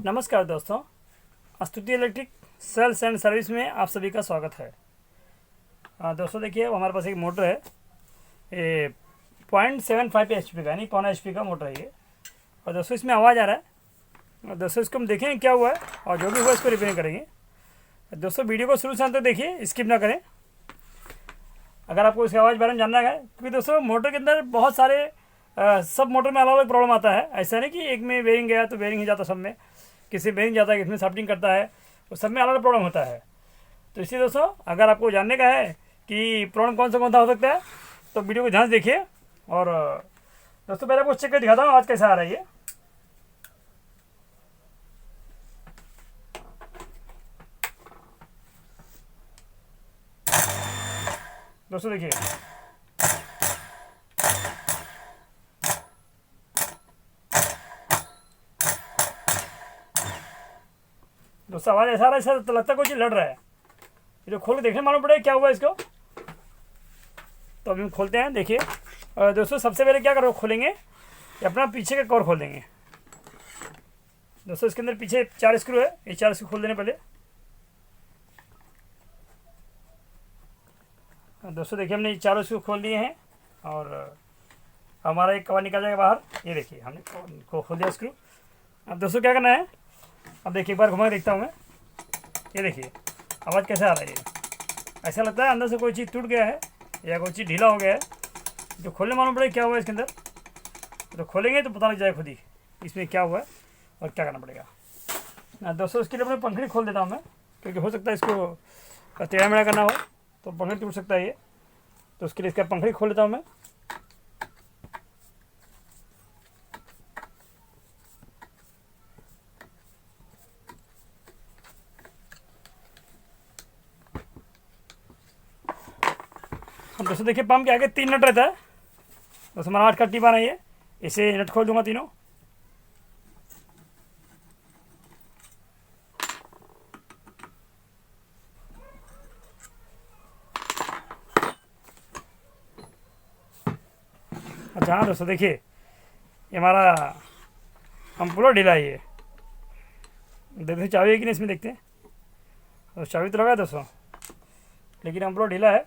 नमस्कार दोस्तों, स्तुति इलेक्ट्रिक सेल्स एंड सर्विस में आप सभी का स्वागत है। दोस्तों देखिए, हमारे पास एक मोटर है, ये 0.75 HP का यानी 0.5 HP का मोटर है ये। और दोस्तों इसमें आवाज़ आ रहा है। और दोस्तों इसको हम देखेंगे क्या हुआ है और जो भी हुआ इसको रिपेयर करेंगे। दोस्तों वीडियो को शुरू से अंत तक देखिए, स्किप ना करें अगर आपको इसकी आवाज़ के बारे में जानना है। क्योंकि दोस्तों मोटर के अंदर बहुत सारे सब मोटर में अलग अलग प्रॉब्लम आता है। ऐसा नहीं कि एक में बेरिंग गया तो बेरिंग ही जाता, सब में किसी बेरिंग जाता है, किसी में शाफ्टिंग करता है, तो सब में अलग अलग प्रॉब्लम होता है। तो इसलिए दोस्तों अगर आपको जानने का है कि प्रॉब्लम कौन सा हो सकता है तो वीडियो को ध्यान से देखिए। और दोस्तों पहले आपको चेक कर दिखाता हूँ आज कैसा आ रहा है ये। दोस्तों देखिए, दोस्तों आवाज़ ऐसा आ रहा है, ऐसा तो लगता है कोई चीज़ लड़ रहा है। ये जो खोल के देखने मालूम पड़ेगा क्या हुआ इसको। तो अभी हम खोलते हैं, देखिए। और दोस्तों सबसे पहले क्या करो, खोलेंगे अपना पीछे का कवर खोल देंगे। दोस्तों इसके अंदर पीछे 4 स्क्रू है, ये 4 स्क्रू खोल देने पहले। दोस्तों देखिए, हमने 4 स्क्रू खोल दिए हैं और हमारा एक कवर निकल जाएगा बाहर। ये देखिए, हमने खोल दिया स्क्रू। अब दोस्तों क्या करना है, अब देखिए एक बार घुमा के देखता हूँ मैं। ये देखिए आवाज़ कैसा आ रहा है। ये ऐसा लगता है अंदर से कोई चीज़ टूट गया है या कोई चीज़ ढीला हो गया है। जो खोलने मालूम पड़ेगा क्या हुआ है इसके अंदर। तो खोलेंगे तो पता लग जाएगा खुद ही इसमें क्या हुआ है और क्या करना पड़ेगा। दोस्तों इसके लिए अपने पंखड़ी खोल देता हूँ मैं, क्योंकि हो सकता है इसको टेढ़ा मेढ़ा करना हो तो पंखड़ी टूट सकता है ये। तो उसके लिए इसका पंखड़ी खोल देता हूँ मैं। हम दोस्तों देखिए, पंप के आगे 3 नट रहता है। दोस्तों हमारा 8 का टिप आ रहा है, इसे नट खोल दूंगा तीनों। अच्छा हाँ दोस्तों देखिए, ये हमारा अम्पूलर ढीला है ये। देखते चाबी है कि नहीं इसमें, देखते हैं। तो चाबी तो लगा है दोस्तों, लेकिन अम्पूलर ढीला है।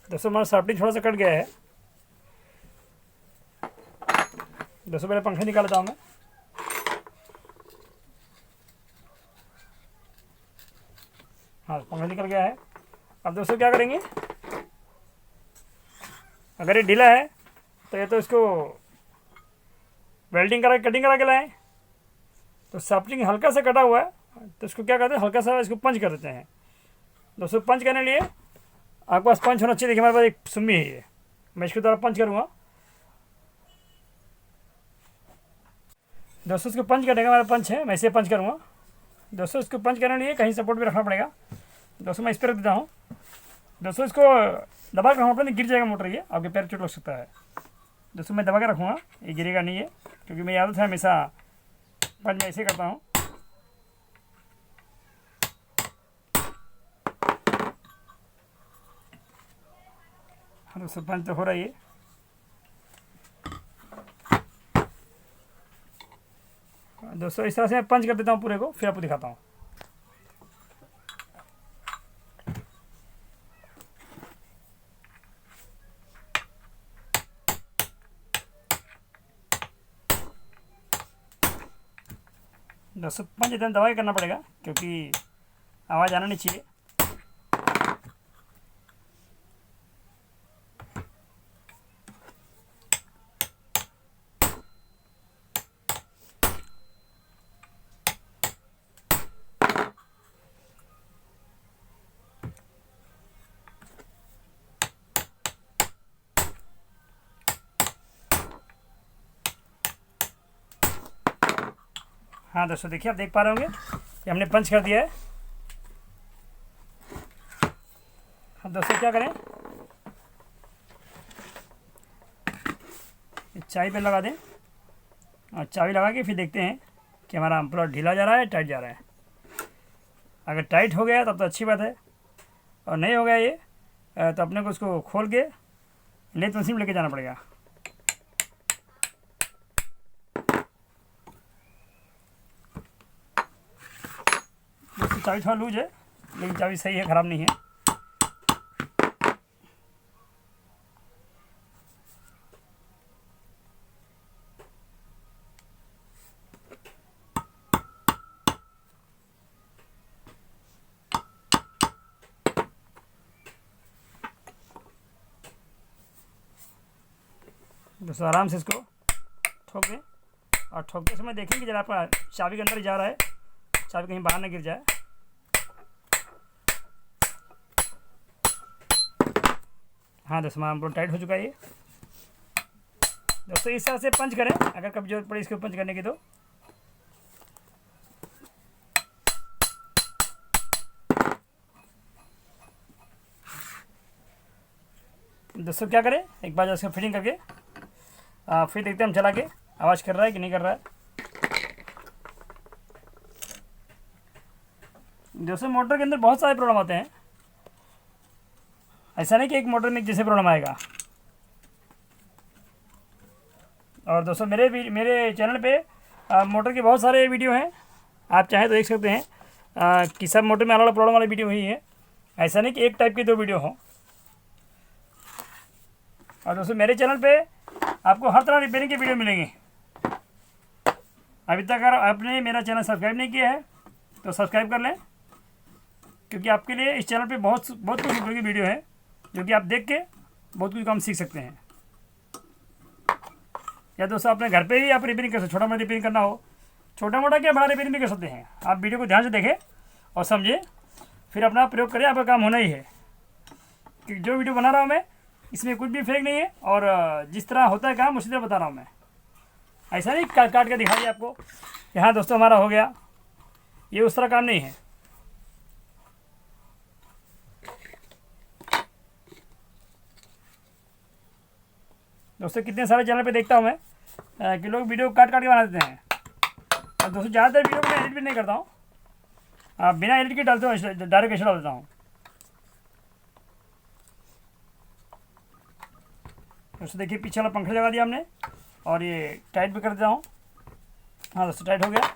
दोस्तों हमारा शाफ्टिंग थोड़ा सा कट गया है। दोस्तों पहले पंखे निकाल लेता हूँ मैं। हाँ, पंखा निकल गया है। अब दोस्तों क्या करेंगे, अगर ये ढीला है तो ये तो इसको वेल्डिंग करा कटिंग करा के लाएँ। तो शाफ्टिंग हल्का सा कटा हुआ है तो इसको क्या करते हैं, हल्का सा इसको पंच कर देते हैं। दोस्तों पंच करने लिए आपके पास पंच होना चाहिए। देखिए हमारे पास एक सुम्मी है ये, मैं इसके द्वारा पंच करूँगा। दोस्तों इसको पंच करने का हमारा पंच है, मैं इसे पंच करूँगा। दोस्तों इसको पंच करने लिए कहीं सपोर्ट भी रखना पड़ेगा। दोस्तों मैं इस पर रख देता हूँ। दोस्तों इसको दबा के रखना पड़ेगा, गिर जाएगा मोटर, ये आपके पैर चोट लग सकता है। दोस्तों मैं दबा के रखूँगा, ये गिरेगा नहीं है, क्योंकि मेरी आदत है हमेशा पंच मैं ऐसे करता हूँ। दोस्तों पंच तो हो रहा है ये। दोस्तों इस तरह से मैं पंच कर देता हूँ पूरे को, फिर आपको दिखाता हूँ। दोस्तों पंच इतना दबा के करना पड़ेगा क्योंकि आवाज़ आना नहीं चाहिए। हाँ दोस्तों देखिए, आप देख पा रहे होंगे कि हमने पंच कर दिया है। अब दोस्तों क्या करें, चाबी पे लगा दें और चाबी लगा के फिर देखते हैं कि हमारा अम्पूलर ढीला जा रहा है टाइट जा रहा है। अगर टाइट हो गया तब तो अच्छी बात है, और नहीं हो गया ये तो अपने को उसको खोल के लेथ मशीन में लेके जाना पड़ेगा। दोस्तों चाबी थोड़ा लूज है, लेकिन चाबी सही है, ख़राब नहीं है। दोस्तों आराम से इसको ठोक दें, और ठोकते समय देखें कि जरा आपका चाबी के अंदर जा रहा है, चाबी कहीं बाहर ना गिर जाए। हाँ दोस्तों हमारा टाइट हो चुका है ये। दोस्तों इस तरह से पंच करें, अगर कभी जरूरत पड़े इसको पंच करने की तो। दोस्तों क्या करें, एक बार इसको फिटिंग करके फिर देखते हैं हम चला के आवाज़ कर रहा है कि नहीं कर रहा है। दोस्तों मोटर के अंदर बहुत सारे प्रॉब्लम आते हैं, ऐसा नहीं कि एक मोटर में एक जैसे प्रॉब्लम आएगा। और दोस्तों मेरे चैनल पे मोटर के बहुत सारे वीडियो हैं, आप चाहें तो देख सकते हैं कि सब मोटर में अलग अलग प्रॉब्लम वाले वीडियो ही है, ऐसा नहीं कि एक टाइप के 2 वीडियो हों। और दोस्तों मेरे चैनल पे आपको हर तरह रिपेयरिंग के वीडियो मिलेंगे। अभी तक अगर आपने मेरा चैनल सब्सक्राइब नहीं किया है तो सब्सक्राइब कर लें, क्योंकि आपके लिए इस चैनल पे बहुत कुछ उपयोगी वीडियो है, जो कि आप देख के बहुत कुछ काम सीख सकते हैं। या दोस्तों अपने घर पे ही आप रिपेयरिंग कर सकते, छोटा मोटा रिपेयरिंग करना हो, छोटा मोटा क्या बड़ा रिपेयरिंग भी कर सकते हैं। आप वीडियो को ध्यान से देखें और समझें, फिर अपना प्रयोग करें, आपका काम होना ही है। क्योंकि जो वीडियो बना रहा हूँ मैं, इसमें कुछ भी फेक नहीं है, और जिस तरह होता है काम उसी तरह बता रहा हूँ मैं। ऐसा नहीं काट के दिखा दिया आपको कि हाँ दोस्तों हमारा हो गया, ये उस तरह काम नहीं है। दोस्तों कितने सारे चैनल पे देखता हूँ मैं कि लोग वीडियो काट के बना देते हैं, और दोस्तों ज़्यादातर वीडियो को मैं एडिट भी नहीं करता हूँ, बिना एडिट के डालता हूँ, डायरेक्ट ऐसे डाल देता हूँ। दोस्तों देखिए पीछे वाला पंखा लगा दिया हमने, और ये टाइट भी कर देता हूँ। हाँ दोस्तों टाइट हो गया।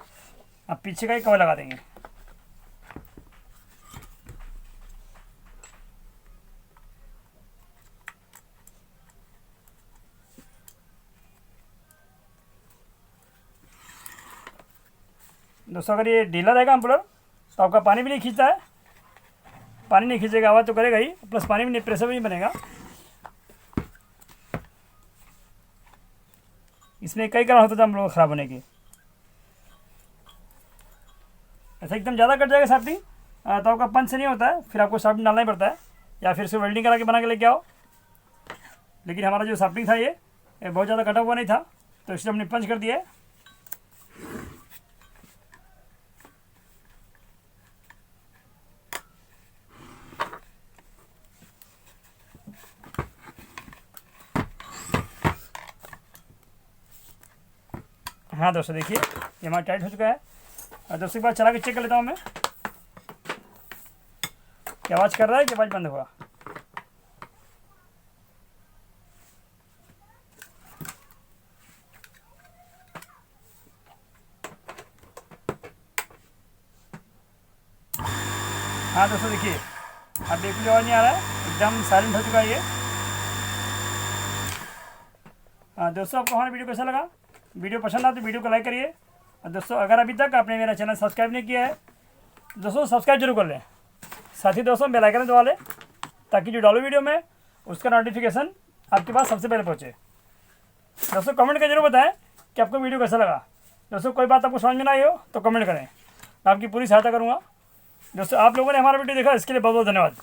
अब पीछे का ही कवर लगा देंगे। दोस्तों अगर ये ढीला रहेगा एम्पलर तो आपका पानी भी नहीं खींचता है, पानी नहीं खींचेगा, आवाज़ तो करेगा ही, प्लस पानी भी नहीं, प्रेशर भी नहीं बनेगा। इसमें कई कारण होता था हम लोग ख़राब होने की। ऐसा एकदम ज़्यादा कट जाएगा शाफ्टिंग तो आपका पंच से नहीं होता है, फिर आपको शाफ्टिंग डालना ही पड़ता है, या फिर से वेल्डिंग करा के बना के लेके आओ। लेकिन हमारा जो शाफ्टिंग था ये बहुत ज़्यादा कटा हुआ नहीं था, तो इसलिए हमने पंच कर दिया है। हाँ दोस्तों देखिए ये हमारा टाइट हो चुका है। और दोस्तों एक बार चला के चेक कर लेता हूँ मैं, क्या आवाज़ कर रहा है कि आवाज़ बंद हुआ। हाँ दोस्तों देखिए अब बिल्कुल आवाज़ नहीं आ रहा है, एकदम साइलेंट हो चुका है ये। हाँ दोस्तों आपको हमारा वीडियो कैसा लगा, वीडियो पसंद आए तो वीडियो को लाइक करिए। और दोस्तों अगर अभी तक आपने मेरा चैनल सब्सक्राइब नहीं किया है दोस्तों सब्सक्राइब जरूर कर लें, साथ ही दोस्तों बेल आइकन दबा लें, ताकि जो डालो वीडियो में उसका नोटिफिकेशन आपके पास सबसे पहले पहुँचे। दोस्तों कमेंट कर जरूर बताएं कि आपको वीडियो कैसा लगा। दोस्तों कोई बात आपको समझ में ना आई हो तो कमेंट करें, मैं आपकी पूरी सहायता करूँगा। दोस्तों आप लोगों ने हमारा वीडियो देखा इसके लिए बहुत बहुत धन्यवाद।